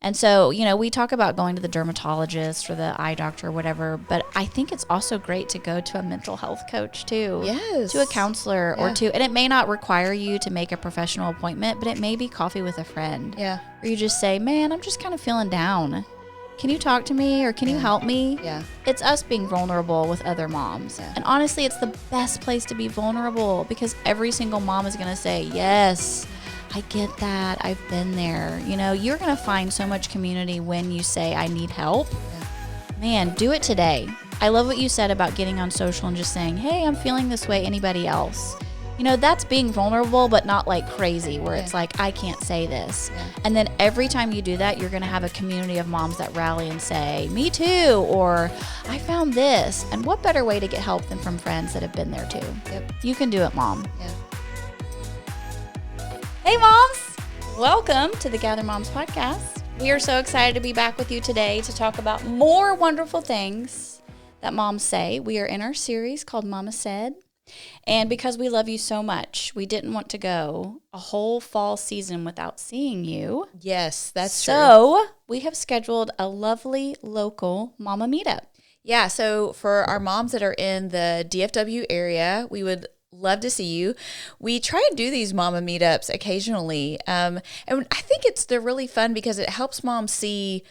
And so, we talk about going to the dermatologist or the eye doctor or whatever, but I think it's also great to go to a mental health coach too. Yes. To a counselor or to, and it may not require you to make a professional appointment, but it may be coffee with a friend. Yeah. Or you just say, man, I'm just kind of feeling down. Can you talk to me or can you help me? Yeah. It's us being vulnerable with other moms. Yeah. And honestly, it's the best place to be vulnerable because every single mom is going to say, yes, I get that. I've been there. You're going to find so much community when you say, I need help. Yeah. Man, do it today. I love what you said about getting on social and just saying, hey, I'm feeling this way. Anybody else? That's being vulnerable, but not like crazy where it's like, I can't say this. Yeah. And then every time you do that, you're going to have a community of moms that rally and say, me too, or I found this. And what better way to get help than from friends that have been there too? Yep. You can do it, Mom. Yeah. Hey, moms. Welcome to the Gather Moms podcast. We are so excited to be back with you today to talk about more wonderful things that moms say. We are in our series called Mama Said. And because we love you so much, we didn't want to go a whole fall season without seeing you. Yes, that's true. So we have scheduled a lovely local mama meetup. Yeah, so for our moms that are in the DFW area, we would love to see you. We try and do these mama meetups occasionally. And I think they're really fun because it helps moms see,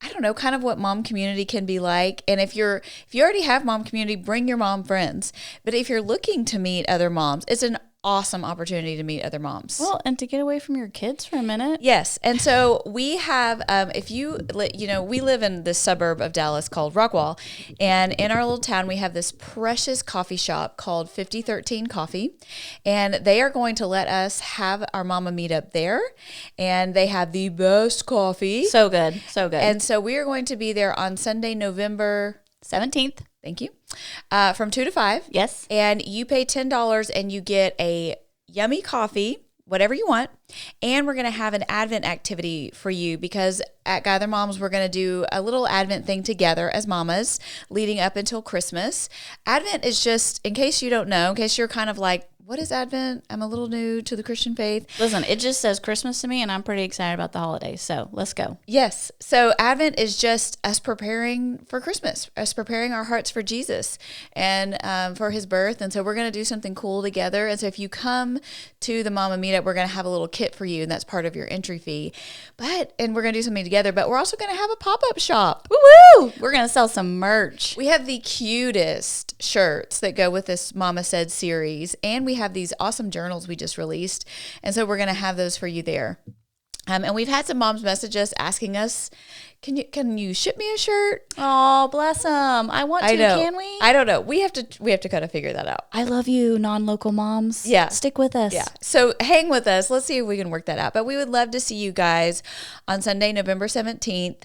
I don't know, kind of what mom community can be like. And if you already have mom community, bring your mom friends. But if you're looking to meet other moms, it's an awesome opportunity to meet other moms. Well, and to get away from your kids for a minute. Yes. And so we have, we live in this suburb of Dallas called Rockwall. And in our little town, we have this precious coffee shop called 5013 Coffee. And they are going to let us have our mama meet up there. And they have the best coffee. So good. So good. And so we are going to be there on Sunday, November 17th. Thank you. From 2 to 5. Yes. And you pay $10 and you get a yummy coffee, whatever you want. And we're going to have an Advent activity for you because at Gather Moms, we're going to do a little Advent thing together as mamas leading up until Christmas. Advent is just, in case you don't know, in case you're kind of like, what is Advent? I'm a little new to the Christian faith. Listen, it just says Christmas to me, and I'm pretty excited about the holidays. So let's go. Yes. So Advent is just us preparing for Christmas, us preparing our hearts for Jesus and for his birth. And so we're going to do something cool together. And so if you come to the Mama Meetup, we're going to have a little kit for you, and that's part of your entry fee. And we're going to do something together, but we're also going to have a pop-up shop. Woo-woo! We're going to sell some merch. We have the cutest shirts that go with this Mama Said series, and we have these awesome journals we just released. And so we're going to have those for you there. And we've had some moms message us asking us, can you ship me a shirt? Oh, bless them. I want to. I know. Can we? I don't know. We have to kind of figure that out. I love you, non-local moms. Yeah. Stick with us. Yeah. So hang with us. Let's see if we can work that out. But we would love to see you guys on Sunday, November 17th.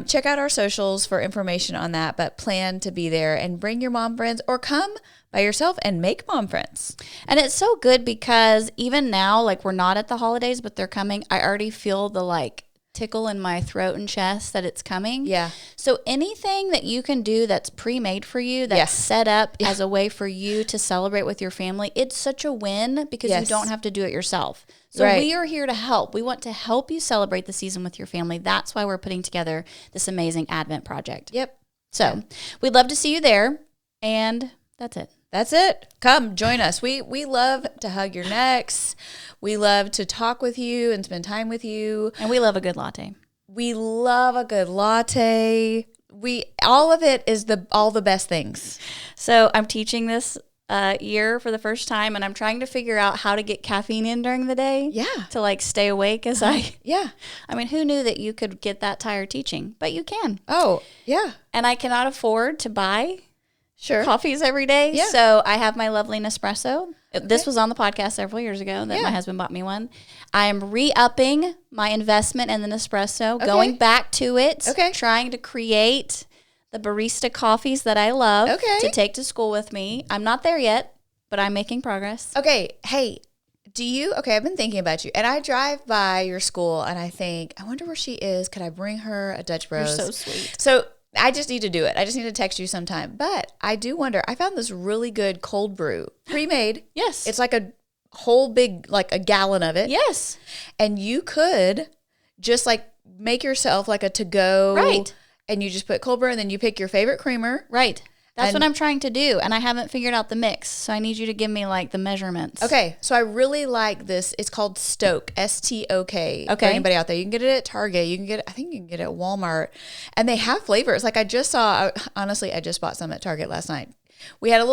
Check out our socials for information on that, but plan to be there and bring your mom friends or come by yourself and make mom friends. And it's so good because even now, like we're not at the holidays, but they're coming. I already feel the tickle in my throat and chest that it's coming. Yeah. So anything that you can do that's pre-made for you, that's set up as a way for you to celebrate with your family, it's such a win because you don't have to do it yourself. So we are here to help. We want to help you celebrate the season with your family. That's why we're putting together this amazing Advent project. Yep. So we'd love to see you there. And that's it. That's it. Come join us. We love to hug your necks. We love to talk with you and spend time with you. And we love a good latte. We love a good latte. All of it is all the best things. So I'm teaching this year for the first time, and I'm trying to figure out how to get caffeine in during the day. Yeah. To stay awake as Yeah. I mean, who knew that you could get that tired teaching? But you can. Oh, yeah. And I cannot afford to buy coffees every day. Yeah. So I have my lovely Nespresso. Okay. This was on the podcast several years ago that my husband bought me one. I am re-upping my investment in the Nespresso, going back to it, trying to create the barista coffees that I love to take to school with me. I'm not there yet, but I'm making progress. Okay. Hey, I've been thinking about you. And I drive by your school and I think, I wonder where she is. Could I bring her a Dutch Bros? You're so sweet. So I just need to do it. I just need to text you sometime. But I do wonder, I found this really good cold brew, pre-made. Yes. It's like a whole big, a gallon of it. Yes. And you could just make yourself like a to-go. Right. And you just put cold brew and then you pick your favorite creamer. Right. That's what I'm trying to do. And I haven't figured out the mix. So I need you to give me like the measurements. Okay. So I really like this. It's called Stoke, S-T-O-K. Okay. For anybody out there. You can get it at Target. I think you can get it at Walmart. And they have flavors. Like I just bought some at Target last night. We had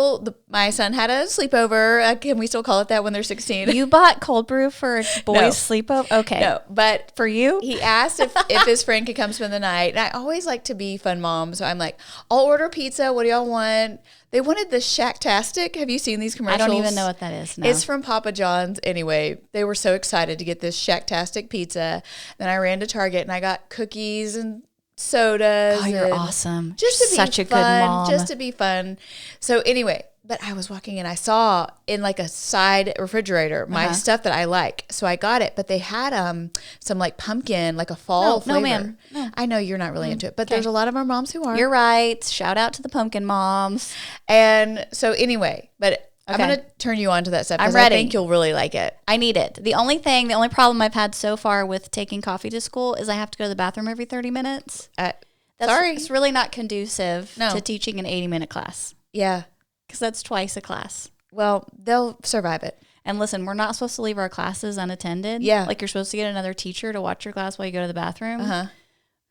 my son had a sleepover. Can we still call it that when they're 16? You bought cold brew for a boy's sleepover? Okay. No, but for you? He asked if his friend could come spend the night. And I always like to be fun mom. So I'm like, I'll order pizza. What do y'all want? They wanted the Shacktastic. Have you seen these commercials? I don't even know what that is. No. It's from Papa John's. Anyway, they were so excited to get this Shacktastic pizza. Then I ran to Target and I got cookies and sodas. Oh, you're awesome. Just to be such a fun, good mom. Just to be fun. So anyway, but I was walking and I saw in like a side refrigerator my stuff that I like. So I got it, but they had some like pumpkin, like a fall flavor. No, ma'am. No. I know you're not really into it, but there's a lot of our moms who are. You're right. Shout out to the pumpkin moms. And so anyway, but I'm going to turn you on to that stuff because I think you'll really like it. I need it. The only problem I've had so far with taking coffee to school is I have to go to the bathroom every 30 minutes. Sorry. It's really not conducive No. to teaching an 80-minute class. Yeah. Because that's twice a class. Well, they'll survive it. And listen, we're not supposed to leave our classes unattended. Yeah. Like you're supposed to get another teacher to watch your class while you go to the bathroom. Uh-huh.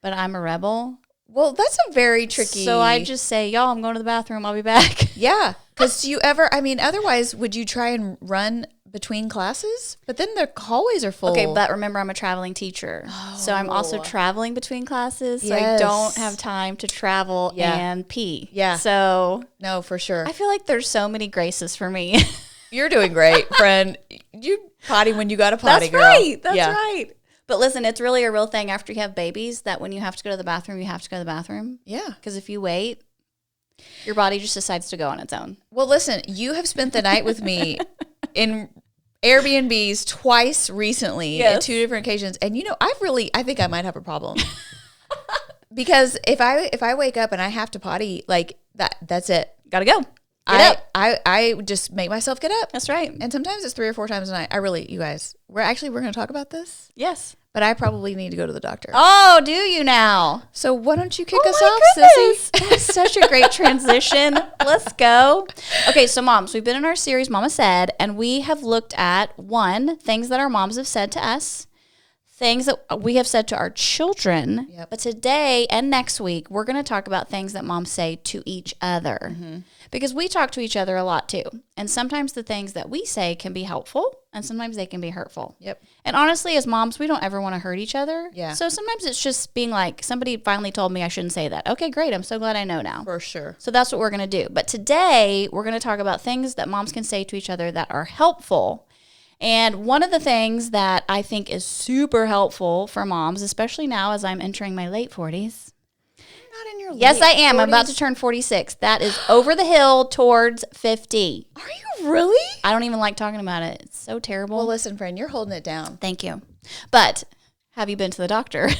But I'm a rebel. Well, that's a very tricky. So I just say, y'all, I'm going to the bathroom. I'll be back. Yeah. Because otherwise, would you try and run between classes? But then the hallways are full. Okay, but remember, I'm a traveling teacher. So I'm also traveling between classes. So Yes. I don't have time to travel and pee. Yeah. So No, for sure. I feel like there's so many graces for me. You're doing great, friend. You potty when you got a potty, That's girl. right. That's Yeah. right. But listen, it's really a real thing after you have babies that when you have to go to the bathroom, you have to go to the bathroom. Yeah. Because if you wait, your body just decides to go on its own. Well, listen, you have spent the night with me in Airbnbs twice recently at two different occasions. And I think I might have a problem. Because if I wake up and I have to potty, like that's it. Gotta go. I just make myself get up. That's right. And sometimes it's 3 or 4 times a night. You guys, we're going to talk about this. Yes. But I probably need to go to the doctor. Oh, do you now? So why don't you kick us my off, goodness. Sissy? That's such a great transition. Let's go. Okay, so moms, we've been in our series, Mama Said, and we have looked at things that our moms have said to us, things that we have said to our children. Yep. But today and next week, we're going to talk about things that moms say to each other. Mm-hmm. Because we talk to each other a lot too. And sometimes the things that we say can be helpful and sometimes they can be hurtful. Yep. And honestly, as moms, we don't ever want to hurt each other. Yeah. So sometimes it's just being like, somebody finally told me I shouldn't say that. Okay, great. I'm so glad I know now. For sure. So that's what we're going to do. But today, we're going to talk about things that moms can say to each other that are helpful. And one of the things that I think is super helpful for moms, especially now as I'm entering my late 40s. Not in your Yes, I am. 40s. I'm about to turn 46. That is over the hill towards 50. Are you really? I don't even like talking about it. It's so terrible. Well, listen, friend, you're holding it down. Thank you. But have you been to the doctor?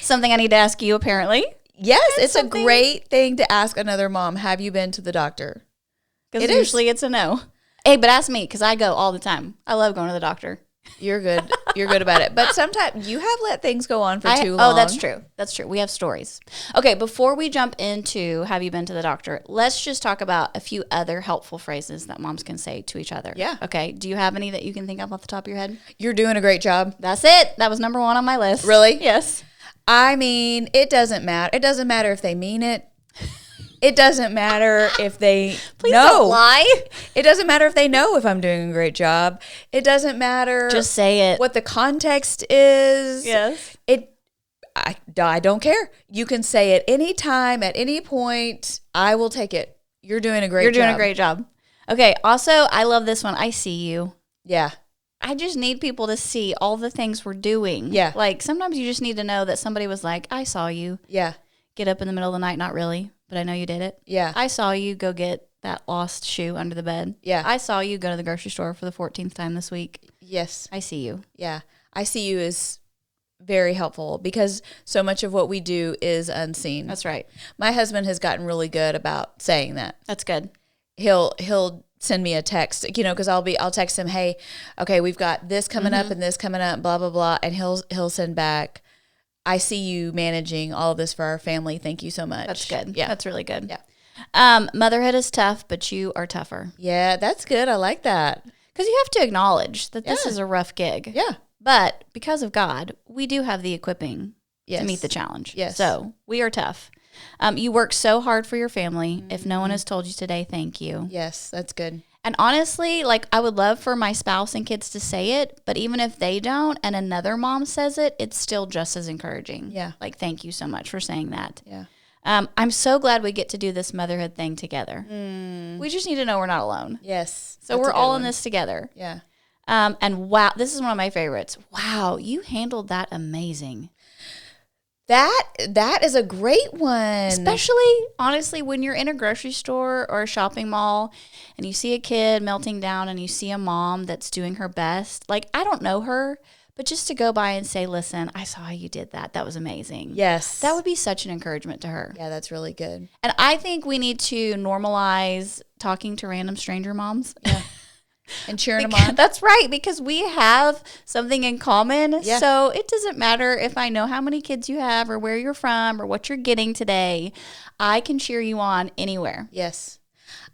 Something I need to ask you, apparently. Yes, it's a great thing to ask another mom. Have you been to the doctor? Because usually it's a no. Hey, but ask me because I go all the time. I love going to the doctor. You're good. You're good about it. But sometimes you have let things go on for too long. Oh, that's true. That's true. We have stories. Okay, before we jump into have you been to the doctor, let's just talk about a few other helpful phrases that moms can say to each other. Yeah. Okay. Do you have any that you can think of off the top of your head? You're doing a great job. That's it. That was number 1 on my list. Really? Yes. I mean, it doesn't matter. It doesn't matter if they mean it. It doesn't matter if they Please know. don't lie. It doesn't matter if they know if I'm doing a great job. It doesn't matter. Just say it. What the context is. Yes. I don't care. You can say it anytime, at any point. I will take it. You're doing a great job. You're doing a great job. Okay. Also, I love this one. I see you. Yeah. I just need people to see all the things we're doing. Yeah. Like sometimes you just need to know that somebody was like, I saw you Yeah. get up in the middle of the night. Not really, but I know you did it. Yeah. I saw you go get that lost shoe under the bed. Yeah. I saw you go to the grocery store for the 14th time this week. Yes. I see you. Yeah. I see you is very helpful because so much of what we do is unseen. That's right. My husband has gotten really good about saying that. That's good. He'll send me a text, because I'll text him, hey, okay, we've got this coming up and this coming up, blah, blah, blah. And he'll send back, I see you managing all of this for our family. Thank you so much. That's good. Yeah. That's really good. Yeah. Motherhood is tough, but you are tougher. Yeah, that's good. I like that. Because you have to acknowledge that this Yeah. is a rough gig. Yeah. But because of God, we do have the equipping Yes. to meet the challenge. Yes. So we are tough. You work so hard for your family. If no one has told you today, thank you. Yes, that's good. And honestly, like I would love for my spouse and kids to say it, but even if they don't and another mom says it, it's still just as encouraging. Yeah. Like, thank you so much for saying that. Yeah. I'm so glad we get to do this motherhood thing together. We just need to know we're not alone. Yes. So we're all in this together. Yeah. And wow, this is one of my favorites. Wow, you handled that amazing. That is a great one. Especially, honestly, when you're in a grocery store or a shopping mall and you see a kid melting down and you see a mom that's doing her best. Like, I don't know her, but just to go by and say, listen, I saw how you did that. That was amazing. Yes. That would be such an encouragement to her. Yeah, that's really good. And I think we need to normalize talking to random stranger moms. Yeah. And cheering them on. That's right, because we have something in common. Yeah. So it doesn't matter if I know how many kids you have or where you're from or what you're getting today. I can cheer you on anywhere. Yes.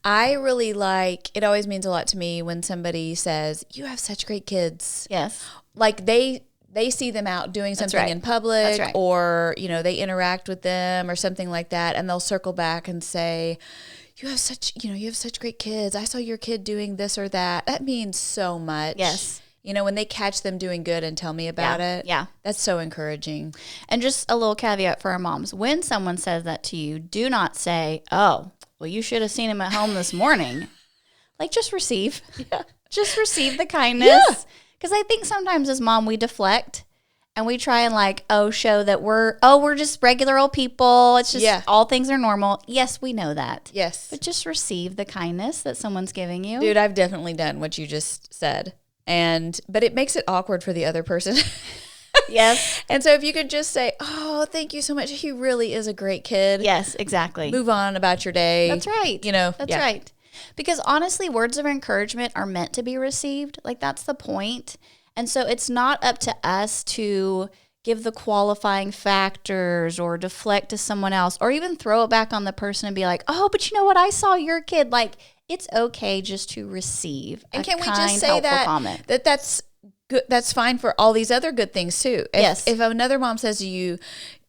I really like, it always means a lot to me when somebody says, you have such great kids. Yes. Like they see them out doing something right. in public That's right. or, they interact with them or something like that. And they'll circle back and say, you have such great kids. I saw your kid doing this or that. That means so much. Yes. When they catch them doing good and tell me about it. Yeah. That's so encouraging. And just a little caveat for our moms. When someone says that to you, do not say, oh, well, you should have seen him at home this morning. Like, just receive. Yeah. Just receive the kindness. Yeah. Because I think sometimes as mom, we deflect. And we try and show that we're just regular old people. It's just all things are normal. Yes, we know that. Yes. But just receive the kindness that someone's giving you. Dude, I've definitely done what you just said. But it makes it awkward for the other person. Yes. And so if you could just say, oh, thank you so much. He really is a great kid. Yes, exactly. Move on about your day. That's right. That's yeah. right. Because honestly, words of encouragement are meant to be received. Like, that's the point. And so it's not up to us to give the qualifying factors or deflect to someone else or even throw it back on the person and be like, oh, but you know what? I saw your kid. Like, it's okay just to receive and a can we kind, just say helpful comment. that's good? That's fine for all these other good things too. If another mom says to you,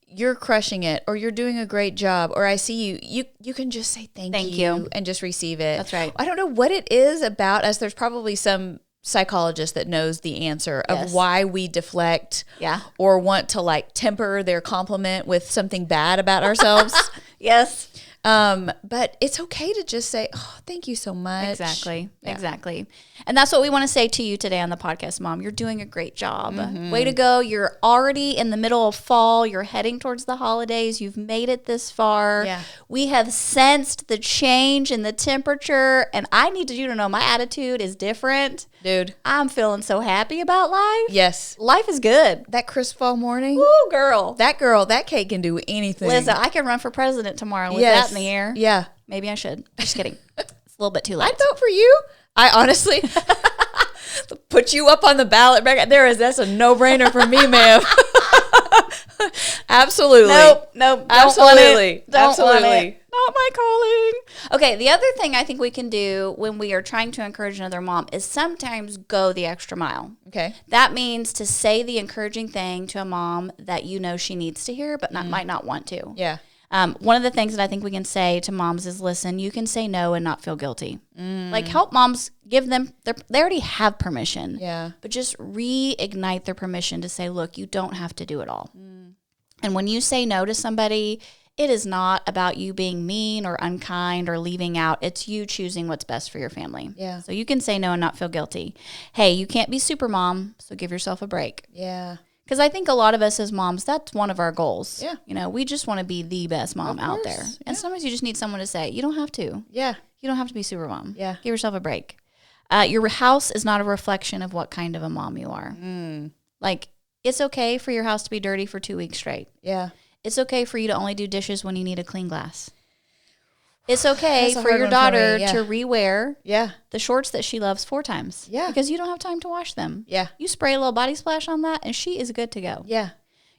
you're crushing it or you're doing a great job or I see you can just say thank you and just receive it. That's right. I don't know what it is about us. There's probably some psychologist that knows the answer of why we deflect or want to temper their compliment with something bad about ourselves. Yes. But it's okay to just say, oh, thank you so much. Exactly. Yeah. Exactly. And that's what we want to say to you today on the podcast, Mom. You're doing a great job. Mm-hmm. Way to go. You're already in the middle of fall. You're heading towards the holidays. You've made it this far. Yeah. We have sensed the change in the temperature. And I need you to know my attitude is different. Dude. I'm feeling so happy about life. Yes. Life is good. That crisp fall morning. Woo, girl. That kid can do anything. Listen, I can run for president tomorrow with that in the air. Yeah. Maybe I should. Just kidding. It's a little bit too late. I'd vote for you. I honestly put you up on the ballot. That's a no-brainer for me, ma'am. Absolutely. Nope. Absolutely. Don't want it. Not my calling. Okay, the other thing I think we can do when we are trying to encourage another mom is sometimes go the extra mile. Okay. That means to say the encouraging thing to a mom that you know she needs to hear, but might not want to. Yeah. One of the things that I think we can say to moms is, listen, you can say no and not feel guilty. Help moms, give them, they already have permission. Yeah. But just reignite their permission to say, look, you don't have to do it all. And when you say no to somebody, it is not about you being mean or unkind or leaving out. It's you choosing what's best for your family. Yeah. So you can say no and not feel guilty. Hey, you can't be super mom, so give yourself a break. Yeah. Because I think a lot of us as moms, that's one of our goals. Yeah. We just want to be the best mom out there. And sometimes you just need someone to say, you don't have to. Yeah. You don't have to be super mom. Yeah. Give yourself a break. Your house is not a reflection of what kind of a mom you are. It's okay for your house to be dirty for 2 weeks straight. Yeah. It's okay for you to only do dishes when you need a clean glass. It's okay for your one daughter for me, to rewear Yeah. the shorts that she loves 4 times. Yeah. Because you don't have time to wash them. Yeah. You spray a little body splash on that and she is good to go. Yeah.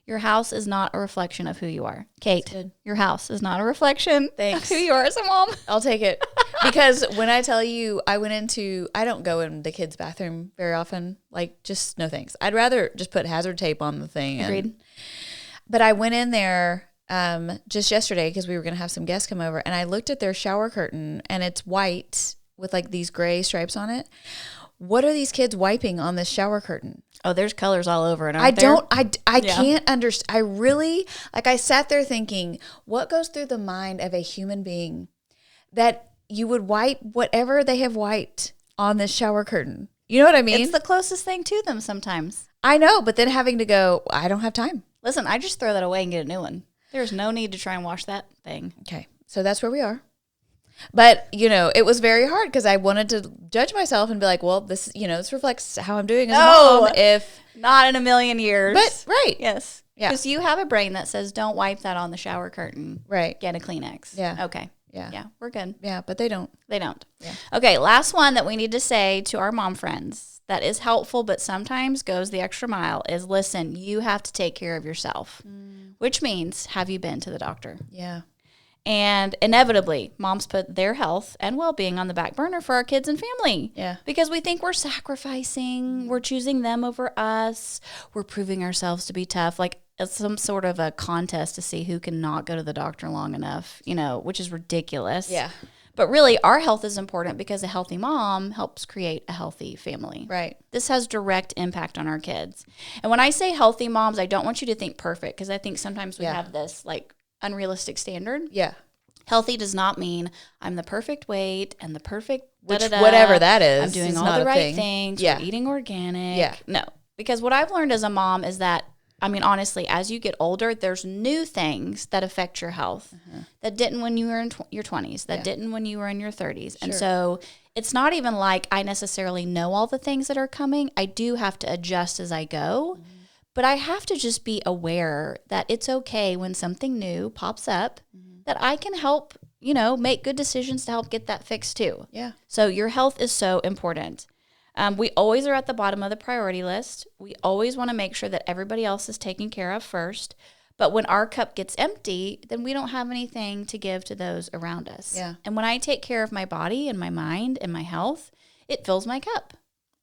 Your house is not a reflection of who you are. Kate, good. your house is not a reflection Thanks. of who you are as a mom. I'll take it. Because when I tell you, I don't go in the kids' bathroom very often. Like, just no thanks. I'd rather just put hazard tape on the thing. Agreed. But I went in there just yesterday because we were going to have some guests come over, and I looked at their shower curtain, and it's white with like these gray stripes on it. What are these kids wiping on this shower curtain? Oh, there's colors all over it. I can't understand. I really, like, I sat there thinking, what goes through the mind of a human being that you would wipe whatever they have wiped on this shower curtain? You know what I mean? It's the closest thing to them sometimes. I know, but then having to go, I don't have time. Listen, I just throw that away and get a new one. There's no need to try and wash that thing. Okay, so that's where we are. But, it was very hard because I wanted to judge myself and be like, well, this reflects how I'm doing as a mom. If not in a million years. But, right. Yes. Yeah. Because you have a brain that says, don't wipe that on the shower curtain. Right. Get a Kleenex. Yeah. Okay. Yeah. Yeah, we're good. Yeah, but they don't. They don't. Yeah. Okay, last one that we need to say to our mom friends that is helpful but sometimes goes the extra mile is, listen, you have to take care of yourself, which means, have you been to the doctor? Yeah. And inevitably, moms put their health and well-being on the back burner for our kids and family. Yeah. Because we think we're sacrificing, we're choosing them over us, we're proving ourselves to be tough. Like, it's some sort of a contest to see who can not go to the doctor long enough, which is ridiculous. Yeah. But really, our health is important because a healthy mom helps create a healthy family. Right. This has direct impact on our kids. And when I say healthy moms, I don't want you to think perfect, because I think sometimes we have this, like, unrealistic standard. Yeah. Healthy does not mean I'm the perfect weight and the perfect whatever that is. I'm doing is all not the a right thing. things. Yeah. We're eating organic. Yeah. No. Because what I've learned as a mom is that, honestly, as you get older, there's new things that affect your health that didn't when you were in your 20s, that didn't when you were in your 30s. And so it's not even like I necessarily know all the things that are coming. I do have to adjust as I go. But I have to just be aware that it's okay when something new pops up that I can help, make good decisions to help get that fixed too. Yeah. So your health is so important. We always are at the bottom of the priority list. We always want to make sure that everybody else is taken care of first. But when our cup gets empty, then we don't have anything to give to those around us. Yeah. And when I take care of my body and my mind and my health, it fills my cup.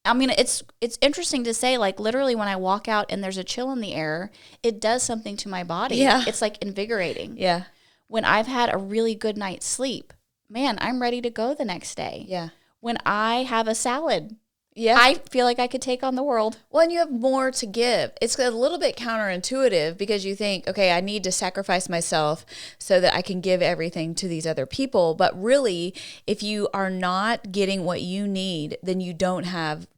It's interesting to say, like, literally when I walk out and there's a chill in the air, it does something to my body. Yeah. It's like invigorating. Yeah. When I've had a really good night's sleep, man, I'm ready to go the next day. Yeah. When I have a salad, Yeah. I feel like I could take on the world. Well, and you have more to give. It's a little bit counterintuitive because you think, okay, I need to sacrifice myself so that I can give everything to these other people. But really, if you are not getting what you need, then you don't have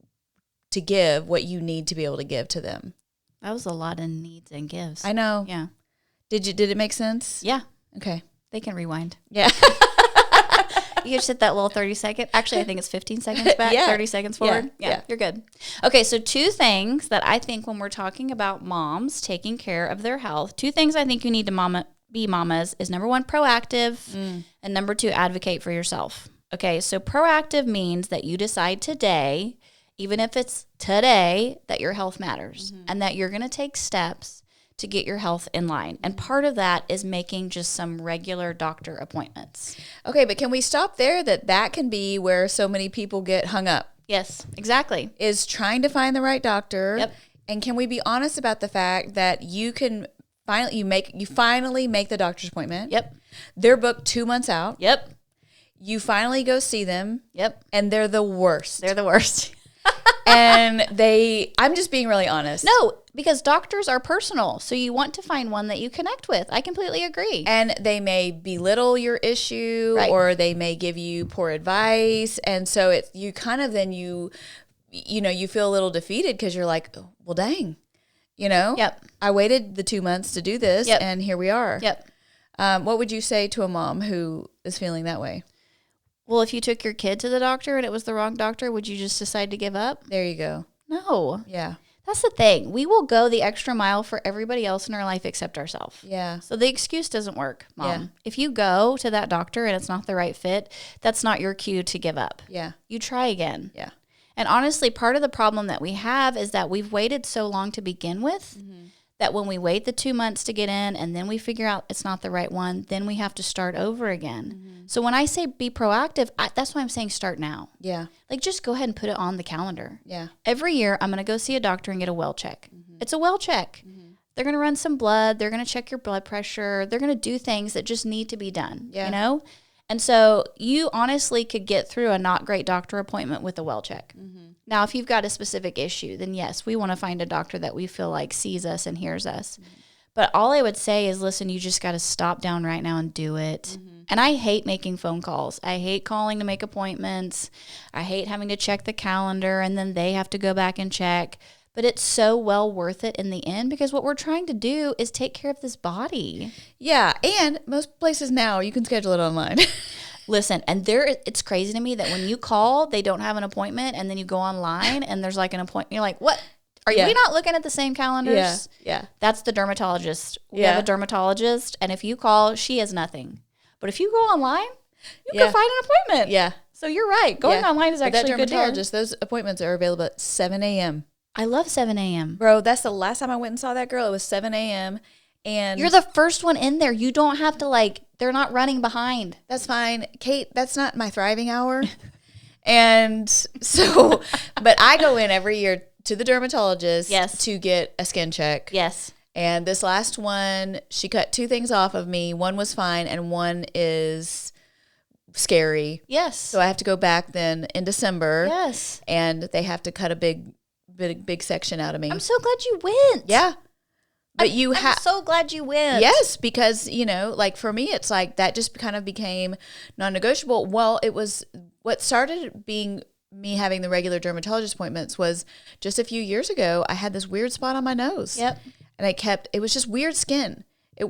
to give what you need to be able to give to them. That was a lot of needs and gives. I know. Yeah. Did it make sense? Yeah. Okay. They can rewind. Yeah. You just hit that little 30-second. Actually, I think it's 15 seconds back, Yeah. 30 seconds forward. Yeah. You're good. Okay, so 2 things that I think when we're talking about moms taking care of their health, 2 things I think you need to be mamas is, number 1, proactive, and number 2, advocate for yourself. Okay, so proactive means that you decide today, even if it's today, that your health matters and that you're going to take steps to get your health in line. And part of that is making just some regular doctor appointments. Okay, but can we stop there? That can be where so many people get hung up. Yes, exactly. Is trying to find the right doctor. Yep. And can we be honest about the fact that you can finally make the doctor's appointment? Yep. They're booked 2 months out. Yep. You finally go see them. Yep. And they're the worst. They're the worst. And I'm just being really honest. No, because doctors are personal. So you want to find one that you connect with. I completely agree. And they may belittle your issue, Right. or they may give you poor advice. And so you kind of then you feel a little defeated because you're like, oh, well, dang, Yep. I waited the 2 months to do this, Yep. and here we are. Yep. What would you say to a mom who is feeling that way? Well, if you took your kid to the doctor and it was the wrong doctor, would you just decide to give up? There you go. No. Yeah. That's the thing. We will go the extra mile for everybody else in our life except ourselves. Yeah. So the excuse doesn't work, Mom. Yeah. If you go to that doctor and it's not the right fit, that's not your cue to give up. Yeah. You try again. Yeah. And honestly, part of the problem that we have is that we've waited so long to begin with that when we wait the 2 months to get in and then we figure out it's not the right one, then we have to start over again. So when I say be proactive, that's why I'm saying start now. Yeah. Like, just go ahead and put it on the calendar. Yeah. Every year, I'm going to go see a doctor and get a well check. It's a well check. They're going to run some blood. They're going to check your blood pressure. They're going to do things that just need to be done, you know? And so you honestly could get through a not great doctor appointment with a well check. Now, if you've got a specific issue, then yes, we want to find a doctor that we feel like sees us and hears us. But all I would say is, listen, you just got to stop down right now and do it. And I hate making phone calls. I hate calling to make appointments. I hate having to check the calendar and then they have to go back and check. But it's so well worth it in the end, because what we're trying to do is take care of this body. Yeah, and most places now you can schedule it online. Listen, and it's crazy to me that when you call, they don't have an appointment, and then you go online and there's like an appointment. You're like, what? Are we not looking at the same calendars? Yeah. That's the dermatologist. We have a dermatologist, and if you call, she has nothing. But if you go online, you can find an appointment. Yeah. So you're right. Going online is actually that good. Dermatologist, those appointments are available at 7 a.m. I love 7 a.m. Bro, that's the last time I went and saw that girl. It was 7 a.m. And you're the first one in there. You don't have to, they're not running behind. That's fine. Kate, that's not my thriving hour. And so, but I go in every year to the dermatologist to get a skin check. Yes. And this last one, she cut 2 things off of me. One was fine and one is scary. Yes. So I have to go back then in December. Yes. And they have to cut a big section out of me. I'm so glad you went. Yeah. But I'm so glad you went. Yes, because, for me, it's like that just kind of became non-negotiable. Well, it was what started being me having the regular dermatologist appointments was just a few years ago. I had this weird spot on my nose. Yep. And it was just weird skin. It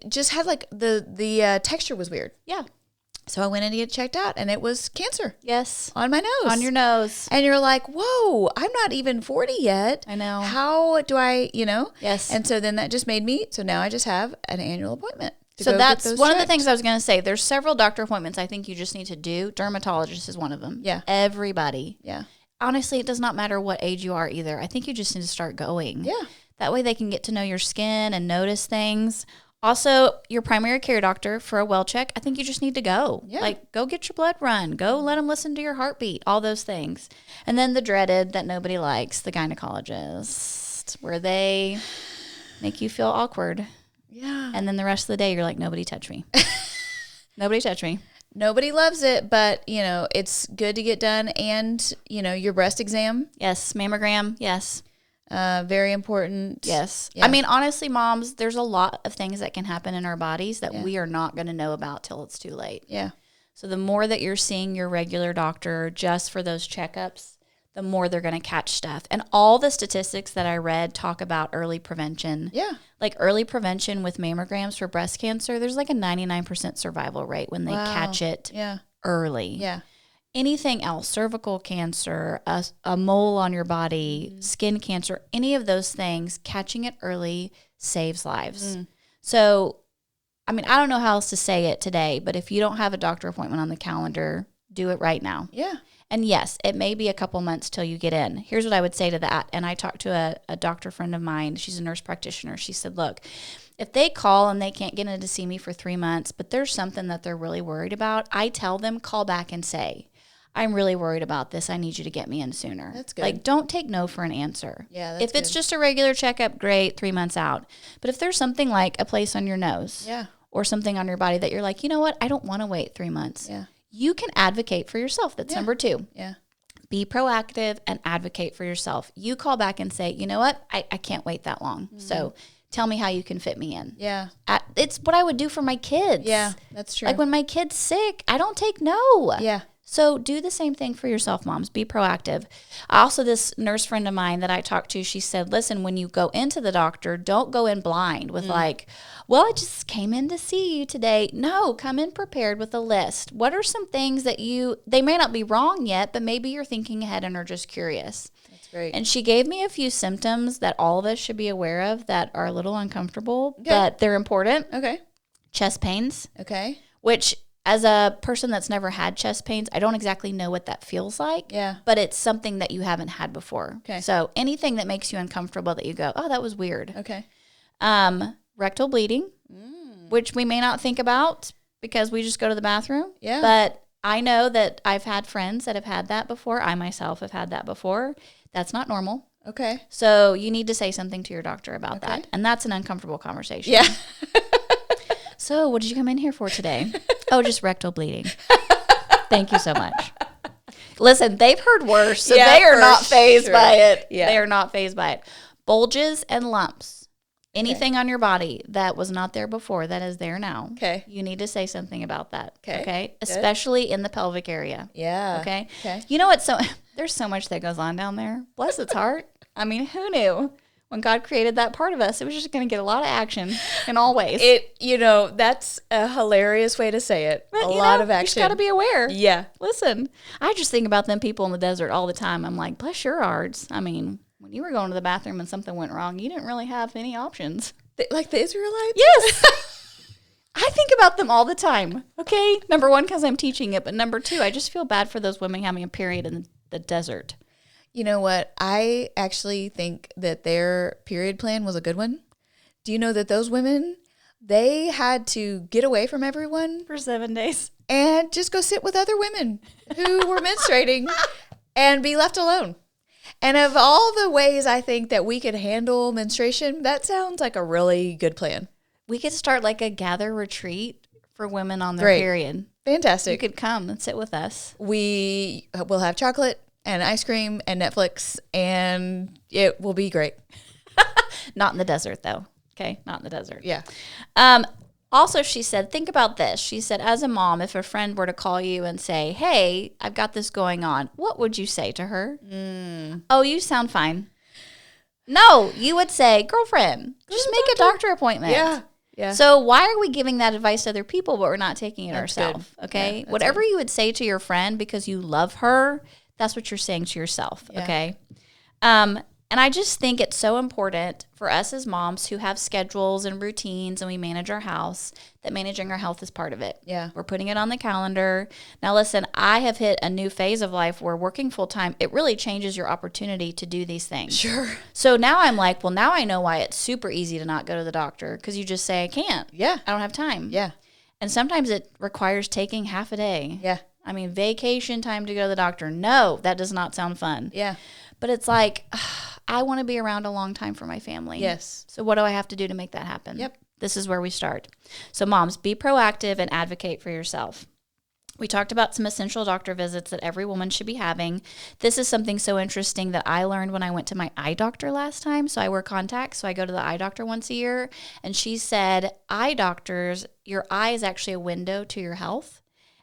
just had the texture was weird. Yeah. So I went in to get checked out, and it was cancer. Yes. On my nose. On your nose. And you're like, whoa, I'm not even 40 yet. I know. How do I, Yes. And so then that just made me, so now I just have an annual appointment. So that's one of the things I was going to say. There's several doctor appointments I think you just need to do. Dermatologist is one of them. Yeah. Everybody. Yeah. Honestly, it does not matter what age you are either. I think you just need to start going. Yeah. That way they can get to know your skin and notice things. Also, your primary care doctor for a well check, I think you just need to go. Yeah. Go get your blood run. Go let them listen to your heartbeat, all those things. And then the dreaded that nobody likes, the gynecologist, where they make you feel awkward. Yeah. And then the rest of the day, you're like, nobody touch me. Nobody touch me. Nobody loves it, but, it's good to get done. And, your breast exam. Yes. Mammogram. Yes. Very important. Yes. Yeah. I mean, honestly, moms, there's a lot of things that can happen in our bodies that we are not going to know about till it's too late. Yeah. So the more that you're seeing your regular doctor just for those checkups, the more they're going to catch stuff. And all the statistics that I read talk about early prevention. Yeah. Like early prevention with mammograms for breast cancer, there's like a 99% survival rate when they catch it early. Yeah. Anything else, cervical cancer, a mole on your body, skin cancer, any of those things, catching it early saves lives. So, I mean, I don't know how else to say it today, but if you don't have a doctor appointment on the calendar, do it right now. Yeah. And yes, it may be a couple months till you get in. Here's what I would say to that. And I talked to a doctor friend of mine. She's a nurse practitioner. She said, look, if they call and they can't get in to see me for 3 months, but there's something that they're really worried about, I tell them, call back and say, I'm really worried about this. I need you to get me in sooner. That's good. Like, don't take no for an answer. Yeah, that's If it's good. just a regular checkup, great, 3 months out. But if there's something like a place on your nose or something on your body that you're like, you know what, I don't want to wait 3 months. Yeah. You can advocate for yourself. That's number 2. Yeah. Be proactive and advocate for yourself. You call back and say, you know what, I can't wait that long. So tell me how you can fit me in. Yeah. It's what I would do for my kids. Yeah, that's true. Like when my kid's sick, I don't take no. Yeah. So do the same thing for yourself, moms. Be proactive. Also, this nurse friend of mine that I talked to, she said, listen, when you go into the doctor, don't go in blind with like, well, I just came in to see you today. No, come in prepared with a list. What are some things that they may not be wrong yet, but maybe you're thinking ahead and are just curious. That's great. And she gave me a few symptoms that all of us should be aware of that are a little uncomfortable, but they're important. Okay. Chest pains, Okay. which as a person that's never had chest pains, I don't exactly know what that feels like. Yeah. But it's something that you haven't had before. Okay. So anything that makes you uncomfortable that you go, oh, that was weird. Okay. Rectal bleeding, which we may not think about because we just go to the bathroom. Yeah. But I know that I've had friends that have had that before. I myself have had that before. That's not normal. Okay. So you need to say something to your doctor about that. And that's an uncomfortable conversation. Yeah. So what did you come in here for today? Oh, just rectal bleeding. Thank you so much. Listen, they've heard worse, so they are not fazed by it. Yeah. They are not fazed by it. Bulges and lumps. Anything on your body that was not there before that is there now. Okay. You need to say something about that. Okay. Good. Especially in the pelvic area. Yeah. Okay. Okay. You know what? So there's so much that goes on down there. Bless its heart. I mean, who knew? When God created that part of us, it was just going to get a lot of action in all ways. That's a hilarious way to say it. But, a lot of You action. just got to be aware. Yeah. Listen, I just think about them people in the desert all the time. I'm like, bless your hearts. I mean, when you were going to the bathroom and something went wrong, you didn't really have any options. Like the Israelites? Yes. I think about them all the time. Okay. Number one, because I'm teaching it. But number two, I just feel bad for those women having a period in the desert. You know what? I actually think that their period plan was a good one. Do you know that those women, they had to get away from everyone For 7 days. and just go sit with other women who were menstruating and be left alone. And of all the ways I think that we could handle menstruation, that sounds like a really good plan. We could start like a gather retreat for women on their Great. period. You Fantastic. could come and sit with us. We will have chocolate and ice cream and Netflix, and it will be great. Not in the desert, though. Okay, not in the desert. Yeah. Also, she said, think about this. She said, as a mom, if a friend were to call you and say, hey, I've got this going on, what would you say to her? Oh, you sound fine. No, you would say, girlfriend, just make a doctor appointment. Yeah. Yeah. So why are we giving that advice to other people, but we're not taking it That's ourselves? good. Okay. Yeah, that's Whatever good. you would say to your friend because you love her, that's what you're saying to yourself. Yeah. Okay. And I just think it's so important for us as moms who have schedules and routines and we manage our house that managing our health is part of it. Yeah. We're putting it on the calendar. Now, listen, I have hit a new phase of life where working full time, it really changes your opportunity to do these things. Sure. So now I'm like, well, now I know why it's super easy to not go to the doctor because you just say, I can't. Yeah. I don't have time. Yeah. And sometimes it requires taking half a day. Yeah. I mean, vacation time to go to the doctor. No, that does not sound fun. Yeah. But it's like, I want to be around a long time for my family. Yes. So what do I have to do to make that happen? Yep. This is where we start. So moms, be proactive and advocate for yourself. We talked about some essential doctor visits that every woman should be having. This is something so interesting that I learned when I went to my eye doctor last time. So I wear contacts, so I go to the eye doctor once a year. And she said, eye doctors, your eye is actually a window to your health.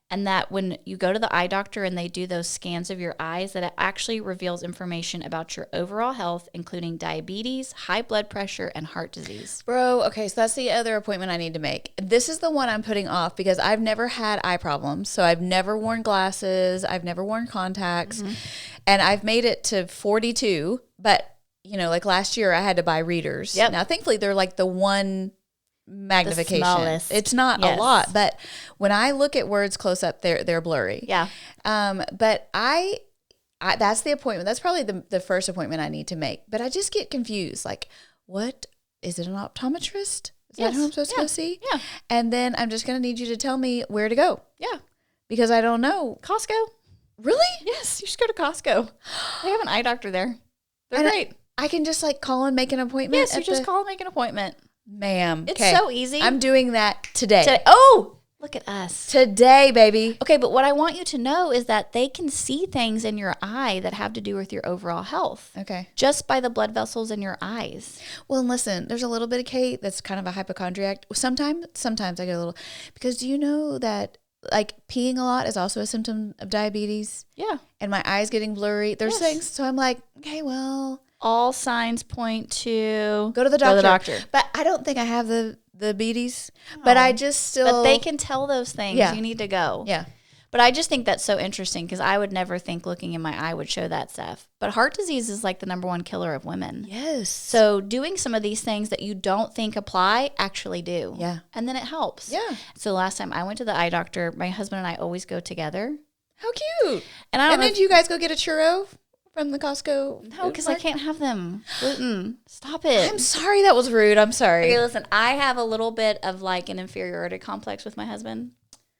And that when you go to the eye doctor and they do those scans of your eyes, that it actually reveals information about your overall health, including diabetes, high blood pressure, and heart disease. Bro, okay, so that's the other appointment I need to make. This is the one I'm putting off because I've never had eye problems. So I've never worn glasses. I've never worn contacts. Mm-hmm. And I've made it to 42. But, you know, like last year I had to buy readers. Yep. Now, thankfully, they're like the one magnification. smallest. It's not a lot. But when I look at words close up, they're blurry. Yeah. But I that's the appointment. That's probably the first appointment I need to make. But I just get confused. Like, what? Is it an optometrist? Is that who I'm supposed to go see? Yeah. And then I'm just going to need you to tell me where to go. Yeah. Because I don't know. Costco. Really? Yes, you should go to Costco. They have an eye doctor there. They're And great. I can just like call and make an appointment? Yes, you just call and make an appointment. Ma'am. It's okay. so easy. I'm doing that today. Oh, look at us. Today, baby. Okay, but what I want you to know is that they can see things in your eye that have to do with your overall health. Okay. Just by the blood vessels in your eyes. Well, and listen, there's a little bit of Kate that's kind of a hypochondriac. Sometimes I get a little, because do you know that like peeing a lot is also a symptom of diabetes? Yeah. And my eyes getting blurry. There's things. So I'm like, okay, well. All signs point to Go to the doctor. doctor. But I don't think I have the beaties. But I just still. But they can tell those things. Yeah. You need to go. Yeah. But I just think that's so interesting because I would never think looking in my eye would show that stuff. But heart disease is like the number one killer of women. Yes. So doing some of these things that you don't think apply actually do. Yeah. And then it helps. Yeah. So last time I went to the eye doctor, my husband and I always go together. How cute. And I don't know then you guys go get a churro from the Costco? No, because I can't have them. Gluten. Stop it. I'm sorry that was rude. I'm sorry. Okay, listen, I have a little bit of like an inferiority complex with my husband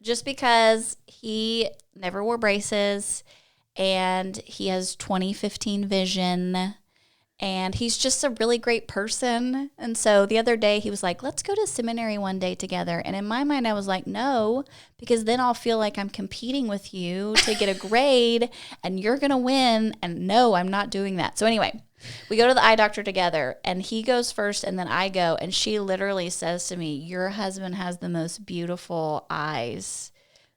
just because he never wore braces and he has 20/15 vision and he's just a really great person. And so the other day he was like, let's go to seminary one day together. And in my mind, I was like, no, because then I'll feel like I'm competing with you to get a grade and you're going to win. And no, I'm not doing that. So anyway, we go to the eye doctor together and he goes first and then I go. And she literally says to me, your husband has the most beautiful eyes.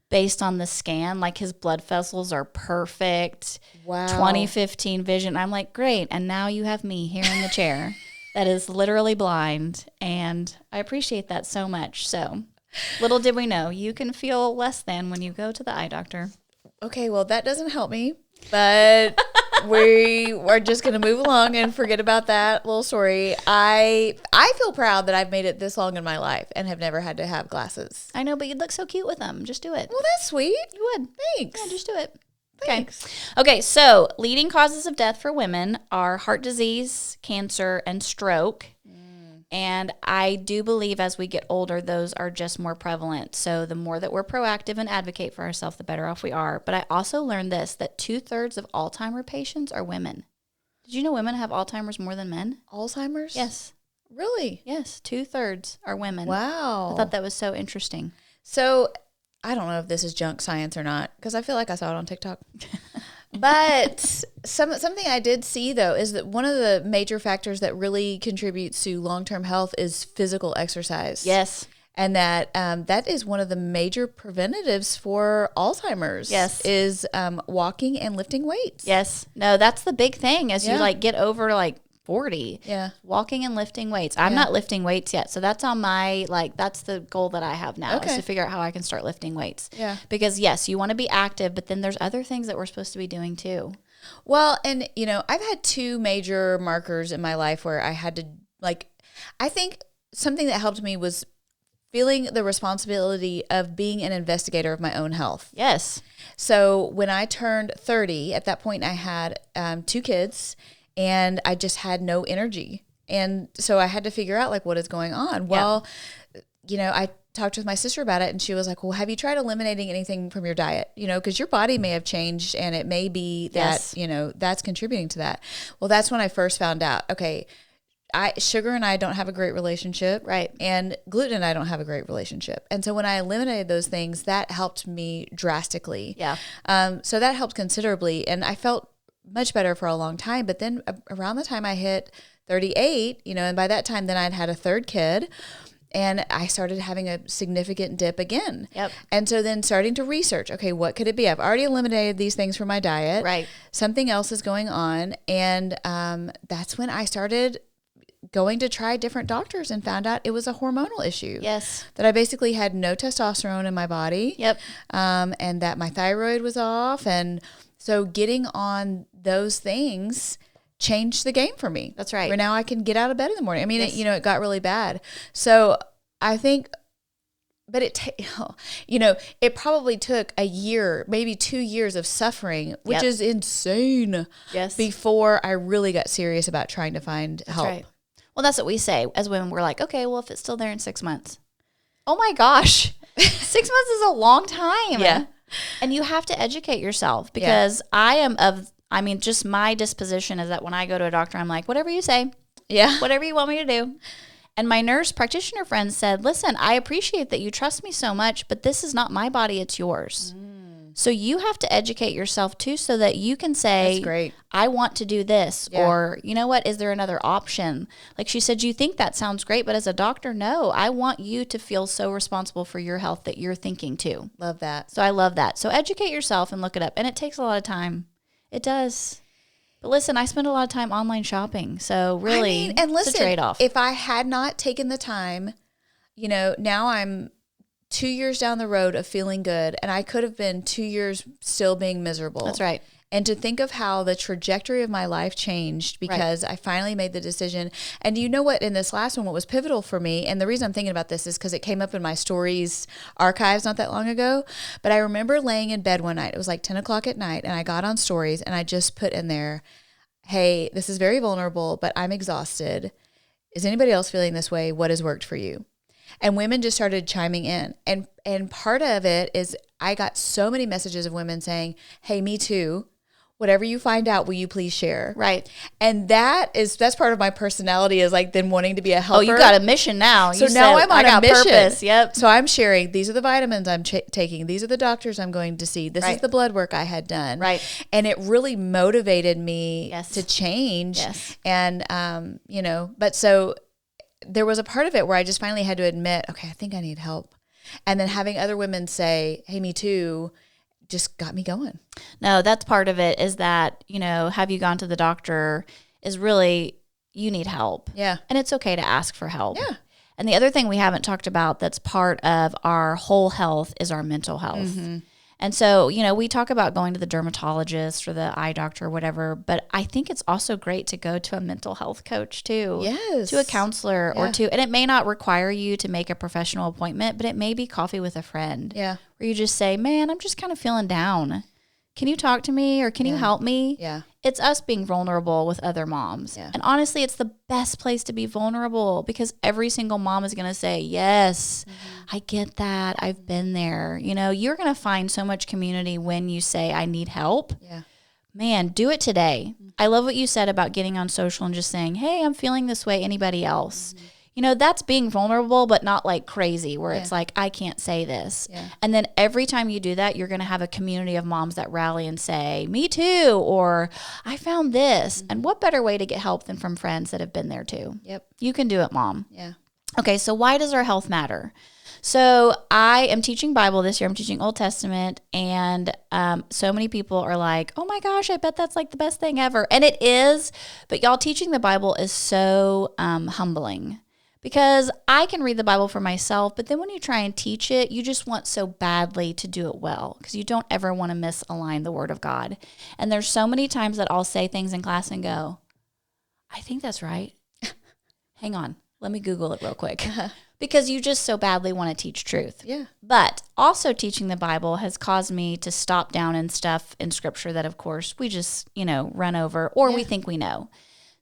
Based on the scan, like his blood vessels are perfect. Wow. 20/15 vision. I'm like, great. And now you have me here in the chair that is literally blind. And I appreciate that so much. So little did we know, you can feel less than when you go to the eye doctor. Okay, well, that doesn't help me. But we are just going to move along and forget about that little story. I feel proud that I've made it this long in my life and have never had to have glasses. I know, but you'd look so cute with them. Just do it. Well, that's sweet. You would. Thanks. Yeah, just do it. Thanks. Okay, so leading causes of death for women are heart disease, cancer, and stroke. And I do believe as we get older, those are just more prevalent. So the more that we're proactive and advocate for ourselves, the better off we are. But I also learned this, that 2/3 of Alzheimer's patients are women. Did you know women have Alzheimer's more than men? Alzheimer's? Yes. Really? Yes, 2/3 are women. Wow. I thought that was so interesting. So I don't know if this is junk science or not because I feel like I saw it on TikTok. But something I did see, though, is that one of the major factors that really contributes to long-term health is physical exercise. Yes. And that that is one of the major preventatives for Alzheimer's. Yes. Is walking and lifting weights. Yes. No, that's the big thing as you Yeah. like get over like 40. Yeah. Walking and lifting weights. I'm not lifting weights yet. So that's on my, like, that's the goal that I have now is Okay. to figure out how I can start lifting weights. Yeah. Because yes, you want to be active, but then there's other things that we're supposed to be doing too. Well, and, you know, I've had two major markers in my life where I had to, like, I think something that helped me was feeling the responsibility of being an investigator of my own health. Yes. So when I turned 30, at that point I had 2 kids and I just had no energy. And so I had to figure out like what is going on. Well, you know, I talked with my sister about it and she was like, well, have you tried eliminating anything from your diet? You know, because your body may have changed and it may be that, you know, that's contributing to that. Well, that's when I first found out, okay, sugar and I don't have a great relationship. Right. And gluten and I don't have a great relationship. And so when I eliminated those things, that helped me drastically. Yeah. So that helped considerably. And I felt much better for a long time. But then around the time I hit 38, you know, and by that time, then I'd had a third kid. And I started having a significant dip again. Yep. And so then starting to research, okay, what could it be? I've already eliminated these things from my diet. Right. Something else is going on. And that's when I started going to try different doctors and found out it was a hormonal issue. Yes. That I basically had no testosterone in my body. Yep. And that my thyroid was off. And so getting on those things changed the game for me. That's right. Where now I can get out of bed in the morning. I mean, Yes. it got really bad. So I think, but it probably took a year, maybe 2 years of suffering, which Yep. is insane. Yes. Before I really got serious about trying to find help. Right. Well, that's what we say as women. We're like, okay, well, if it's still there in 6 months. Oh my gosh. 6 months is a long time. Yeah. And you have to educate yourself because just my disposition is that when I go to a doctor, I'm like, whatever you say, Yeah. whatever you want me to do. And my nurse practitioner friend said, listen, I appreciate that you trust me so much, but this is not my body, it's yours. So you have to educate yourself too so that you can say, That's great. I want to do this. Yeah. Or, you know what, is there another option? Like she said, you think that sounds great, but as a doctor, no. I want you to feel so responsible for your health that you're thinking too. Love that. So I love that. So educate yourself and look it up. And it takes a lot of time. It does. But listen, I spend a lot of time online shopping. So really, and listen, it's a trade-off. If I had not taken the time, you know, now I'm 2 years down the road of feeling good, and I could have been 2 years still being miserable. That's right. And to think of how the trajectory of my life changed because I finally made the decision. And you know what, in this last one, what was pivotal for me, and the reason I'm thinking about this is because it came up in my stories archives not that long ago, but I remember laying in bed one night. It was like 10 o'clock at night, and I got on stories, and I just put in there, hey, this is very vulnerable, but I'm exhausted. Is anybody else feeling this way? What has worked for you? And women just started chiming in. And part of it is I got so many messages of women saying, hey, me too. Whatever you find out, will you please share? Right. And that's part of my personality is like then wanting to be a helper. Oh, you got a mission now. So now I'm on a mission. Purpose. Yep. So I'm sharing, these are the vitamins I'm taking. These are the doctors I'm going to see. This is the blood work I had done. Right. And it really motivated me Yes. to change. Yes. And, but so there was a part of it where I just finally had to admit, okay, I think I need help. And then having other women say, hey, me too, just got me going. No, that's part of it is that, have you gone to the doctor is really, you need help. Yeah. And it's okay to ask for help. Yeah. And the other thing we haven't talked about that's part of our whole health is our mental health. Mm-hmm. And so, we talk about going to the dermatologist or the eye doctor or whatever, but I think it's also great to go to a mental health coach too. Yes. To a counselor or to, and it may not require you to make a professional appointment, but it may be coffee with a friend. Yeah. Where you just say, man, I'm just kind of feeling down. Can you talk to me or can you help me? Yeah. It's us being vulnerable with other moms. Yeah. And honestly, it's the best place to be vulnerable because every single mom is going to say, yes, I get that. I've been there. You're going to find so much community when you say, I need help. Yeah. Man, do it today. I love what you said about getting on social and just saying, hey, I'm feeling this way. Anybody else? That's being vulnerable, but not like crazy where it's like, I can't say this. Yeah. And then every time you do that, you're going to have a community of moms that rally and say, me too, or I found this. And what better way to get help than from friends that have been there too? Yep. You can do it, Mom. Yeah. Okay, so why does our health matter? So I am teaching Bible this year. I'm teaching Old Testament, and so many people are like, oh my gosh, I bet that's like the best thing ever. And it is, but y'all, teaching the Bible is so humbling. Because I can read the Bible for myself, but then when you try and teach it, you just want so badly to do it well because you don't ever want to misalign the Word of God. And there's so many times that I'll say things in class and go, I think that's right. Hang on, let me Google it real quick. Because you just so badly want to teach truth. Yeah. But also teaching the Bible has caused me to stop down in stuff in Scripture that, of course, we just, run over or we think we know.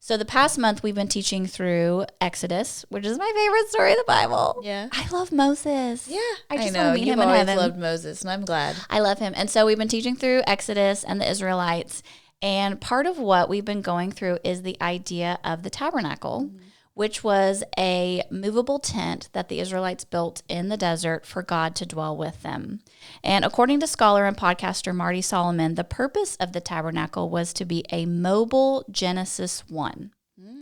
So the past month, we've been teaching through Exodus, which is my favorite story of the Bible. Yeah. I love Moses. Yeah. I just know. want to meet You've him in always heaven. loved Moses, and I'm glad. I love him. And so we've been teaching through Exodus and the Israelites. And part of what we've been going through is the idea of the tabernacle, which was a movable tent that the Israelites built in the desert for God to dwell with them. And according to scholar and podcaster Marty Solomon, the purpose of the tabernacle was to be a mobile Genesis 1.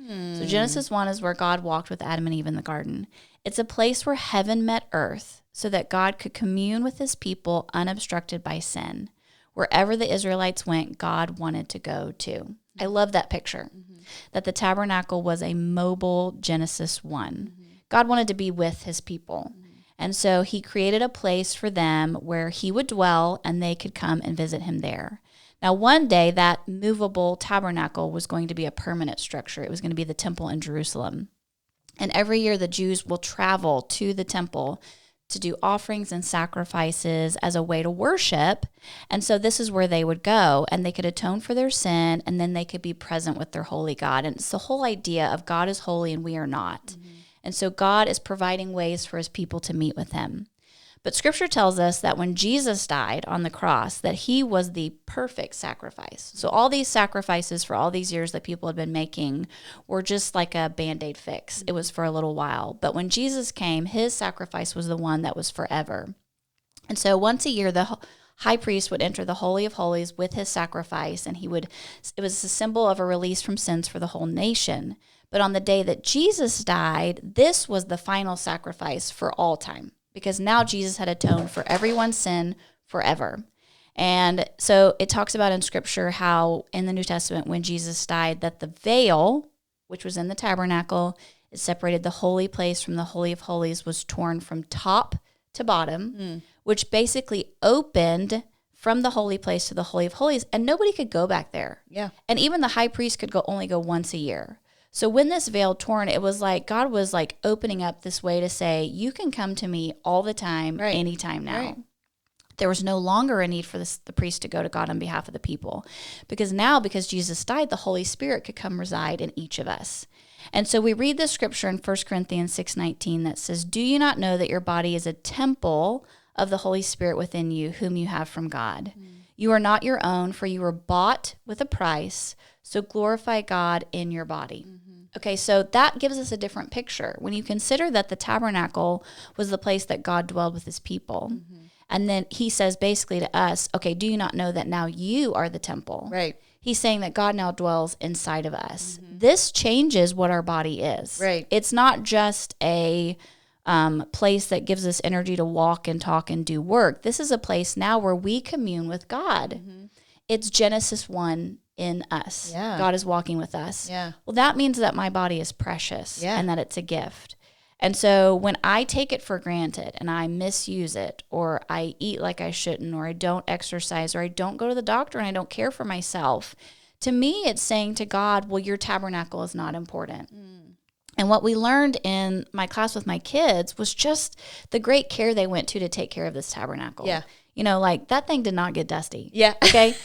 So Genesis 1 is where God walked with Adam and Eve in the garden. It's a place where heaven met earth so that God could commune with his people unobstructed by sin. Wherever the Israelites went, God wanted to go too. I love that picture, that the tabernacle was a mobile Genesis 1. God wanted to be with his people. And so he created a place for them where he would dwell and they could come and visit him there. Now, one day, that movable tabernacle was going to be a permanent structure. It was going to be the temple in Jerusalem. And every year, the Jews will travel to the temple to do offerings and sacrifices as a way to worship. And so this is where they would go, and they could atone for their sin, and then they could be present with their holy God. And it's the whole idea of God is holy and we are not. And so God is providing ways for his people to meet with him. But Scripture tells us that when Jesus died on the cross, that he was the perfect sacrifice. So all these sacrifices for all these years that people had been making were just like a Band-Aid fix. It was for a little while. But when Jesus came, his sacrifice was the one that was forever. And so once a year, the high priest would enter the Holy of Holies with his sacrifice, and it was a symbol of a release from sins for the whole nation. But on the day that Jesus died, this was the final sacrifice for all time. Because now Jesus had atoned for everyone's sin forever. And so it talks about in Scripture how in the New Testament when Jesus died that the veil, which was in the tabernacle, it separated the holy place from the Holy of Holies, was torn from top to bottom, which basically opened from the holy place to the Holy of Holies, and nobody could go back there. Yeah. And even the high priest could only go once a year. So when this veil torn, it was like God was like opening up this way to say, you can come to me all the time, anytime now. Right. There was no longer a need for the priest to go to God on behalf of the people. Because now, because Jesus died, the Holy Spirit could come reside in each of us. And so we read this scripture in 1 Corinthians 6:19 that says, do you not know that your body is a temple of the Holy Spirit within you, whom you have from God? You are not your own, for you were bought with a price. So glorify God in your body. Okay, so that gives us a different picture. When you consider that the tabernacle was the place that God dwelled with his people. And then he says basically to us, okay, do you not know that now you are the temple? Right. He's saying that God now dwells inside of us. This changes what our body is. Right. It's not just a place that gives us energy to walk and talk and do work. This is a place now where we commune with God. It's Genesis 1 in us. Yeah. God is walking with us. Yeah. Well, that means that my body is precious and that it's a gift. And so when I take it for granted and I misuse it, or I eat like I shouldn't, or I don't exercise, or I don't go to the doctor and I don't care for myself, to me it's saying to God, well, your tabernacle is not important. And what we learned in my class with my kids was just the great care they went to take care of this tabernacle. Yeah. You know, like that thing did not get dusty. Yeah. Okay.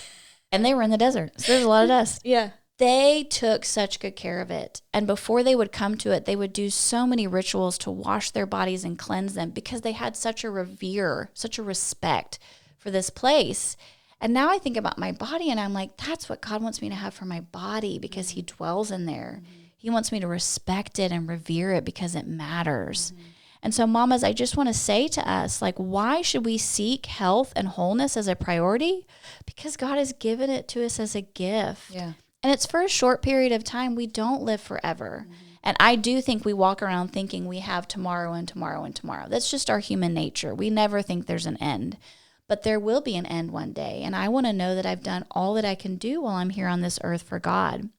And they were in the desert, so there's a lot of dust. Yeah. They took such good care of it. And before they would come to it, they would do so many rituals to wash their bodies and cleanse them because they had such a revere, such a respect for this place. And now I think about my body and I'm like, that's what God wants me to have for my body because he dwells in there. He wants me to respect it and revere it because it matters. And so, mamas, I just want to say to us, like, why should we seek health and wholeness as a priority? Because God has given it to us as a gift. Yeah. And it's for a short period of time. We don't live forever. And I do think we walk around thinking we have tomorrow and tomorrow and tomorrow. That's just our human nature. We never think there's an end. But there will be an end one day. And I want to know that I've done all that I can do while I'm here on this earth for God.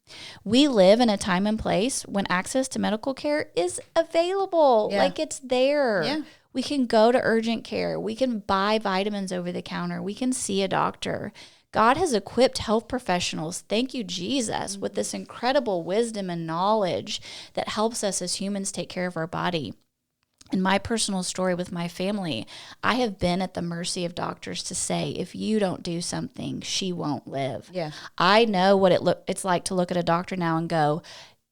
We live in a time and place when access to medical care is available. Yeah. Like it's there. Yeah. We can go to urgent care. We can buy vitamins over the counter. We can see a doctor. God has equipped health professionals, thank you, Jesus, with this incredible wisdom and knowledge that helps us as humans take care of our body. In my personal story with my family, I have been at the mercy of doctors to say, if you don't do something, she won't live. Yeah. I know what it's like to look at a doctor now and go,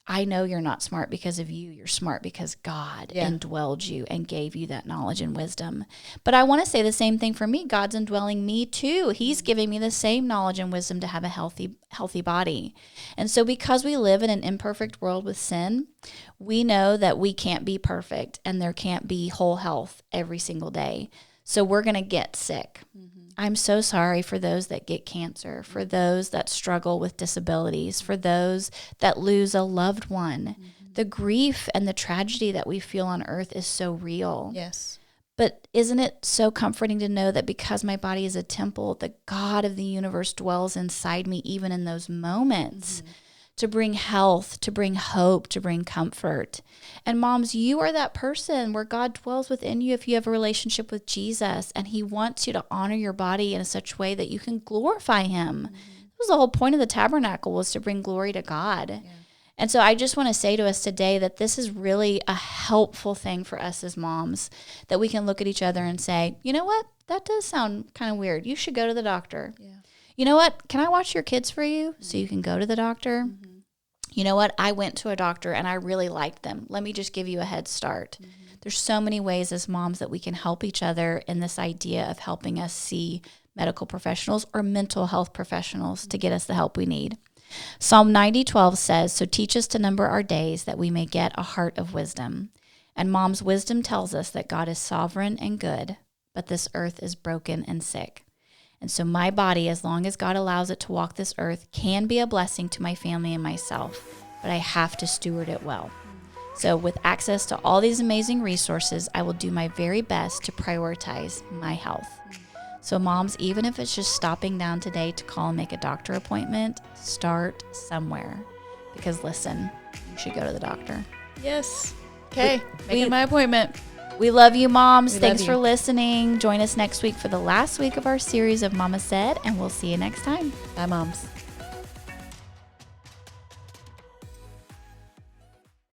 I know you're not smart because of you. You're smart because God indwelled you and gave you that knowledge and wisdom. But I want to say the same thing for me. God's indwelling me too. He's giving me the same knowledge and wisdom to have a healthy body. And so because we live in an imperfect world with sin, we know that we can't be perfect and there can't be whole health every single day. So we're going to get sick. I'm so sorry for those that get cancer, for those that struggle with disabilities, for those that lose a loved one. The grief and the tragedy that we feel on earth is so real. Yes. But isn't it so comforting to know that because my body is a temple, the God of the universe dwells inside me even in those moments to bring health, to bring hope, to bring comfort. And moms, you are that person where God dwells within you if you have a relationship with Jesus, and he wants you to honor your body in such a way that you can glorify him. That was the whole point of the tabernacle, was to bring glory to God. Yeah. And so I just want to say to us today that this is really a helpful thing for us as moms, that we can look at each other and say, you know what, that does sound kind of weird. You should go to the doctor. Yeah. You know what, can I watch your kids for you so you can go to the doctor? You know what, I went to a doctor and I really liked them. Let me just give you a head start. There's so many ways as moms that we can help each other in this idea of helping us see medical professionals or mental health professionals to get us the help we need. Psalm 90:12 says, so teach us to number our days that we may get a heart of wisdom. And mom's wisdom tells us that God is sovereign and good, but this earth is broken and sick. And so my body, as long as God allows it to walk this earth, can be a blessing to my family and myself, but I have to steward it well. So with access to all these amazing resources, I will do my very best to prioritize my health. So moms, even if it's just stopping down today to call and make a doctor appointment, start somewhere. Because listen, you should go to the doctor. Yes. Okay. Making my appointment. We love you, moms. We Thanks love for you. listening. Join us next week for the last week of our series of Mama Said, and we'll see you next time. Bye, moms.